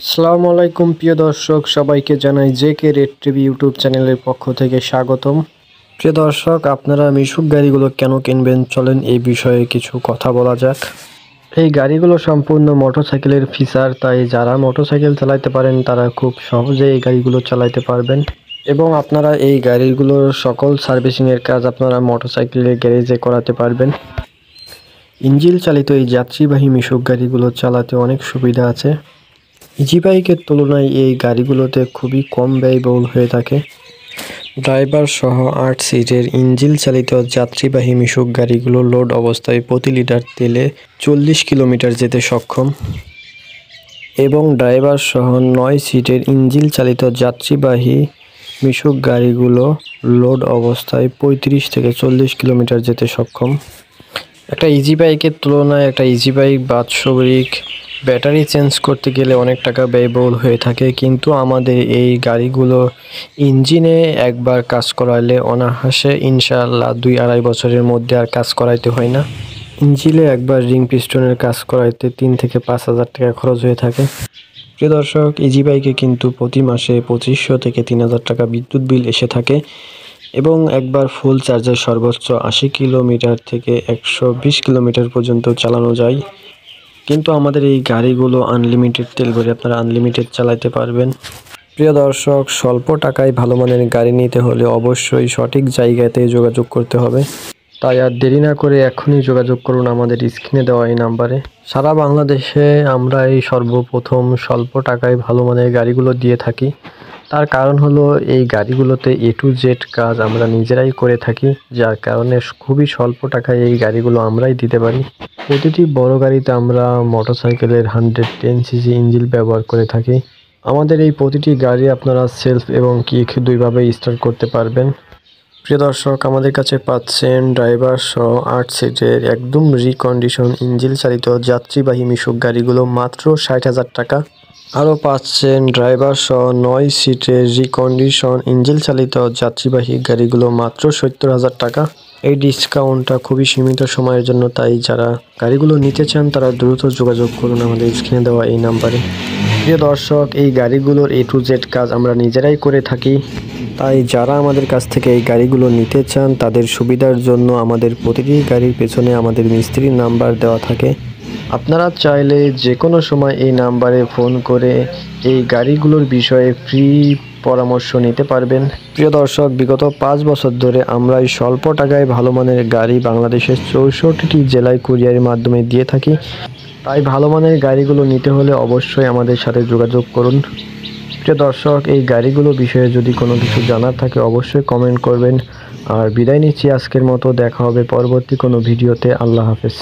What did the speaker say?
আসসালামু আলাইকুম প্রিয় দর্শক, সবাইকে জানাই জেকে রেড টিভি ইউটিউব চ্যানেলের পক্ষ থেকে স্বাগতম। প্রিয় দর্শক, আপনারা মিশুক গাড়িগুলো কেন কিনবেন, চলেন এই বিষয়ে কিছু কথা বলা যাক। এই গাড়িগুলো সম্পূর্ণ মোটরসাইকেলের ফিচার, তাই যারা মোটরসাইকেল চালাতে পারেন তারা খুব সহজে এই গাড়িগুলো চালাতে পারবেন এবং আপনারা এই গাড়িগুলোর সকল সার্ভিসিংয়ের কাজ আপনারা মোটরসাইকেলের গ্যারেজে করাতে পারবেন। ইঞ্জিন চালিত এই যাত্রীবাহী মিশুক গাড়িগুলো চালাতে অনেক সুবিধা আছে। ইজি বাইকের তুলনায় এই গাড়িগুলোতে খুবই কম ব্যয়বহুল হয়ে থাকে। ড্রাইভার সহ 8 সিটের ইঞ্জিন চালিত যাত্রীবাহী মিশুক গাড়িগুলো লোড অবস্থায় প্রতি লিটার তেলে 40 কিলোমিটার যেতে সক্ষম এবং ড্রাইভার সহ 9 সিটের ইঞ্জিন চালিত যাত্রীবাহী মিশুক গাড়িগুলো লোড অবস্থায় 35 থেকে 40 কিলোমিটার যেতে সক্ষম। একটা ইজি বাইকের তুলনায় একটা ইজি বাইক বাৎসরিক ব্যাটারি চেঞ্জ করতে গেলে অনেক টাকা ব্যয়বহুল হয়ে থাকে, কিন্তু আমাদের এই গাড়িগুলো ইঞ্জিনে একবার কাজ করালে অনায়াসে ইনশাআল্লাহ 2-2.5 বছরের মধ্যে আর কাজ করাইতে হয় না। ইঞ্জিনে একবার রিং পিস্টনের কাজ করাইতে 3 থেকে 5 হাজার টাকা খরচ হয়ে থাকে। প্রিয় দর্শক, ইজি বাইকে কিন্তু প্রতি মাসে 2500 থেকে 3000 টাকা বিদ্যুৎ বিল এসে থাকে এবং একবার ফুল চার্জে সর্বোচ্চ 80 কিলোমিটার থেকে 120 কিলোমিটার পর্যন্ত চালানো যায়। কিন্তু আমাদের এই গাড়িগুলো আনলিমিটেড তেল ভরে আপনারা আনলিমিটেড চালাতে পারবেন। প্রিয় দর্শক, স্বল্প টাকায় ভালো মানের গাড়ি নিতে হলে অবশ্যই সঠিক জায়গাতে যোগাযোগ করতে হবে। তাই আর দেরি না করে এখনই যোগাযোগ করুন আমাদের স্ক্রিনে দেওয়া এই নাম্বারে। সারা বাংলাদেশে আমরা এই সর্বপ্রথম স্বল্প টাকায় ভালো মানের গাড়িগুলো দিয়ে থাকি। তার কারণ হলো এই গাড়িগুলোতে A to Z কাজ আমরা নিজেরাই করে থাকি, যার কারণে খুবই স্বল্প টাকায় এই গাড়িগুলো আমরাই দিতে পারি। প্রতিটি বড় গাড়িতে আমরা মোটরসাইকেলের 110cc ইঞ্জিন ব্যবহার করে থাকি। আমাদের এই প্রতিটি গাড়ি আপনারা সেলফ এবং কিক দুইভাবে স্টার্ট করতে পারবেন। প্রিয় দর্শক, আমাদের কাছে পাচ্ছেন ড্রাইভার সহ 8 সিটের একদম রিকন্ডিশন ইঞ্জিন চালিত যাত্রীবাহী মিশুক গাড়িগুলো মাত্র 60,000 টাকা। আরও পাচ্ছেন ড্রাইভার সহ 9 সিটের রিকন্ডিশন ইঞ্জিন চালিত যাত্রীবাহী গাড়িগুলো মাত্র 70,000 টাকা। এই ডিসকাউন্টটা খুবই সীমিত সময়ের জন্য, তাই যারা গাড়িগুলো নিতে চান তারা দ্রুত যোগাযোগ করুন আমাদের স্ক্রিনে দেওয়া এই নাম্বারে। প্রিয় দর্শক, এই গাড়িগুলোর A to Z কাজ আমরা নিজেরাই করে থাকি, তাই যারা আমাদের কাছ থেকে এই গাড়িগুলো নিতে চান তাদের সুবিধার জন্য আমাদের প্রতিটি গাড়ির পেছনে আমাদের মিস্ত্রির নাম্বার দেওয়া থাকে। আপনারা চাইলে যে কোনো সময় এই নাম্বারে ফোন করে এই গাড়িগুলোর বিষয়ে ফ্রি পরামর্শ নিতে পারবেন। প্রিয় দর্শক, বিগত 5 বছর ধরে আমরা এই স্বল্প টাকায় ভালো মানের গাড়ি বাংলাদেশের 64টি জেলায় কুরিয়ারের মাধ্যমে দিয়ে থাকি। তাই ভালো মানের গাড়িগুলো নিতে হলে অবশ্যই আমাদের সাথে যোগাযোগ করুন। প্রিয় দর্শক, এই গাড়িগুলো বিষয়ে যদি কোনো কিছু জানার থাকে অবশ্যই কমেন্ট করবেন। আর বিদায় নিচ্ছি আজকের মতো, দেখা হবে পরবর্তী কোনো ভিডিওতে। আল্লাহ হাফেজ।